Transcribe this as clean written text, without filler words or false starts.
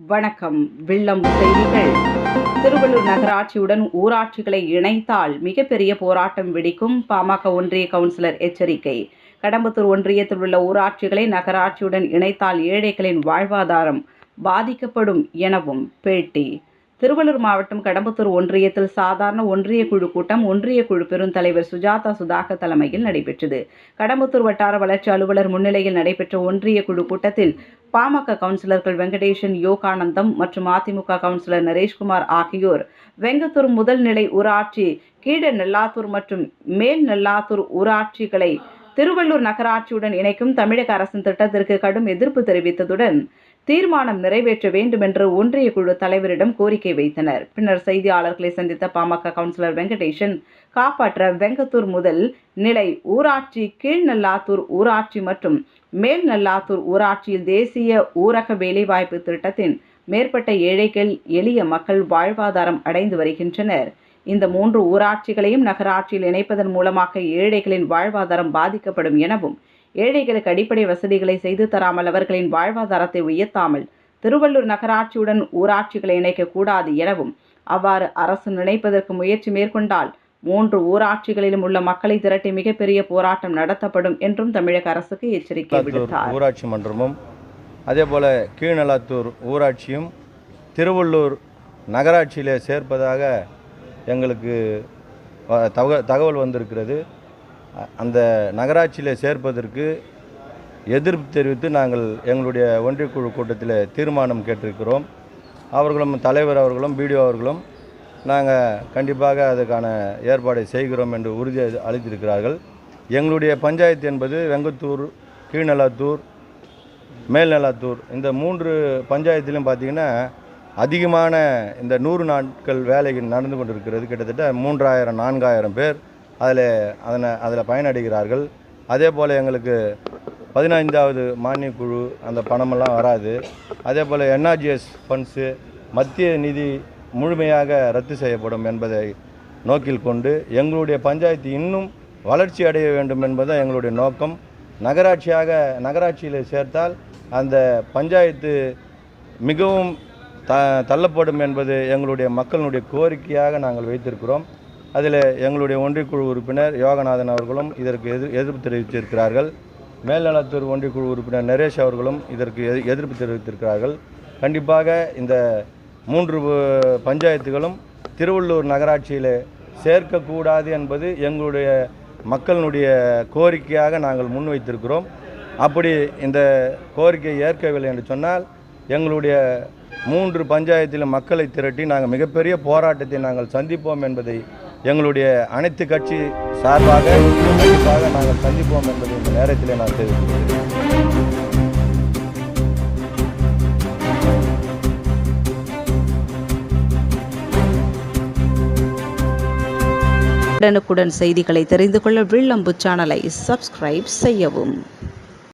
வணக்கம். வில்லம் செய்திகள். திருவள்ளூர் நகராட்சியுடன் ஊராட்சிகளை இணைத்தால் மிகப்பெரிய போராட்டம் வெடிக்கும் பாமக ஒன்றிய கவுன்சிலர் எச்சரிக்கை. கடம்பத்தூர் ஒன்றியத்தில் உள்ள ஊராட்சிகளை நகராட்சியுடன் இணைத்தால் ஏழைகளின் வாழ்வாதாரம் பாதிக்கப்படும் எனவும் பேட்டி. திருவள்ளூர் மாவட்டம் கடம்பத்தூர் ஒன்றியத்தில் சாதாரண ஒன்றிய குழு கூட்டம் ஒன்றிய குழு பெருந்தலைவர் சுஜாதா சுதாகர் தலைமையில் நடைபெற்றது. கடம்பத்தூர் வட்டார வளர்ச்சி அலுவலர் முன்னிலையில் நடைபெற்ற ஒன்றிய குழு கூட்டத்தில் பாமக கவுன்சிலர்கள் வெங்கடேசன், யோகானந்தம் மற்றும் அதிமுக கவுன்சிலர் நரேஷ்குமார் ஆகியோர் வெங்கத்தூர் முதல் நிலை ஊராட்சி, கீழ நெல்லாத்தூர் மற்றும் மேல் நெல்லாத்தூர் ஊராட்சிகளை திருவள்ளூர் நகராட்சியுடன் இணைக்கும் தமிழக அரசின் திட்டத்திற்கு கடும் எதிர்ப்பு தெரிவித்ததுடன் தீர்மானம் நிறைவேற்ற வேண்டும் என்று ஒன்றிய குழு தலைவரிடம் கோரிக்கை வைத்தனர். பின்னர் செய்தியாளர்களை சந்தித்த பாமக கவுன்சிலர் வெங்கடேசன், காப்பாற்ற வெங்கத்தூர் முதல் நிலை ஊராட்சி, கீழ் நெல்லாத்தூர் ஊராட்சி மற்றும் மேல் நெல்லாத்தூர் ஊராட்சியில் தேசிய ஊரக வேலைவாய்ப்பு திட்டத்தின் மேற்பட்ட ஏழைகள், எளிய மக்கள் வாழ்வாதாரம் அடைந்து வருகின்றனர். இந்த 3 ஊராட்சிகளையும் நகராட்சியில் இணைப்பதன் மூலமாக ஏழைகளின் வாழ்வாதாரம் பாதிக்கப்படும் எனவும், ஏழைகளுக்கு அடிப்படை வசதிகளை செய்து தராமல் அவர்களின் வாழ்வாதாரத்தை உயர்த்தாமல் திருவள்ளூர் நகராட்சியுடன் ஊராட்சிகளை இணைக்கக்கூடாது எனவும், அவ்வாறு அரசு நினைப்பதற்கு முயற்சி மேற்கொண்டால் 3 ஊராட்சிகளிலும் உள்ள மக்களை திரட்டி மிகப்பெரிய போராட்டம் நடத்தப்படும் என்றும் தமிழக அரசுக்கு எச்சரிக்கை விடுத்தார். ஊராட்சி மன்றமும் அதேபோல கீழ்நெல்லாத்தூர் ஊராட்சியும் திருவள்ளூர் நகராட்சியிலே சேர்ப்பதாக எங்களுக்கு தகவல் வந்திருக்கிறது. அந்த நகராட்சியில் சேர்ப்பதற்கு எதிர்ப்பு தெரிவித்து நாங்கள் எங்களுடைய ஒன்றிய குழு கூட்டத்தில் தீர்மானம் கேட்டிருக்கிறோம். அவர்களும் தலைவர் அவர்களும் பிடிஓ அவர்களும் நாங்கள் கண்டிப்பாக அதுக்கான ஏற்பாடை செய்கிறோம் என்று உறுதி அளித்திருக்கிறார்கள். எங்களுடைய பஞ்சாயத்து என்பது வெங்கத்தூர், கீழ்நெல்லாத்தூர், மேல்நெல்லாத்தூர் இந்த 3 பஞ்சாயத்திலும் பார்த்திங்கன்னா அதிகமான இந்த 100 நாட்கள் வேலைகள் நடந்து கொண்டிருக்கிறது. கிட்டத்தட்ட 3000 4000 பேர் அதில் பயனடைகிறார்கள். அதே போல் எங்களுக்கு 15வது மானியக் குழு அந்த பணமெல்லாம் வராது. அதே போல் NRGS ஃபண்ட்ஸு மத்திய நிதி முழுமையாக ரத்து செய்யப்படும் என்பதை நோக்கில் கொண்டு எங்களுடைய பஞ்சாயத்து இன்னும் வளர்ச்சி அடைய வேண்டும் என்பது எங்களுடைய நோக்கம். நகராட்சியில் சேர்த்தால் அந்த பஞ்சாயத்து மிகவும் தள்ளப்படும் என்பது எங்களுடைய மக்களுடைய கோரிக்கையாக நாங்கள் வைத்திருக்கிறோம். அதில் எங்களுடைய ஒன்றிய குழு உறுப்பினர் யோகநாதன் அவர்களும் இதற்கு எதிர்ப்பு தெரிவித்திருக்கிறார்கள். மேல்நெல்லாத்தூர் ஒன்றிய குழு உறுப்பினர் நரேஷ் அவர்களும் இதற்கு எதிர்ப்பு தெரிவித்திருக்கிறார்கள். கண்டிப்பாக இந்த 3 பஞ்சாயத்துகளும் திருவள்ளூர் நகராட்சியில் சேர்க்கக்கூடாது என்பது எங்களுடைய மக்களுடைய கோரிக்கையாக நாங்கள் முன்வைத்திருக்கிறோம். அப்படி இந்த கோரிக்கையை ஏற்கவில்லை என்று சொன்னால் எங்களுடைய 3 பஞ்சாயத்தில் மக்களை திரட்டி நாங்கள் மிகப்பெரிய போராட்டத்தை நாங்கள் சந்திப்போம் என்பதை எங்களுடைய அனைத்து கட்சி சார்பாக கண்டிப்பாக நாங்கள் சந்திப்போம் என்பதை இந்த நேரத்தில் நான் தெரிவிக்கிறேன். உடனுக்குடன் செய்திகளை தெரிந்து கொள்ள வில்லம்பு சேனலை சப்ஸ்கிரைப் செய்யவும்.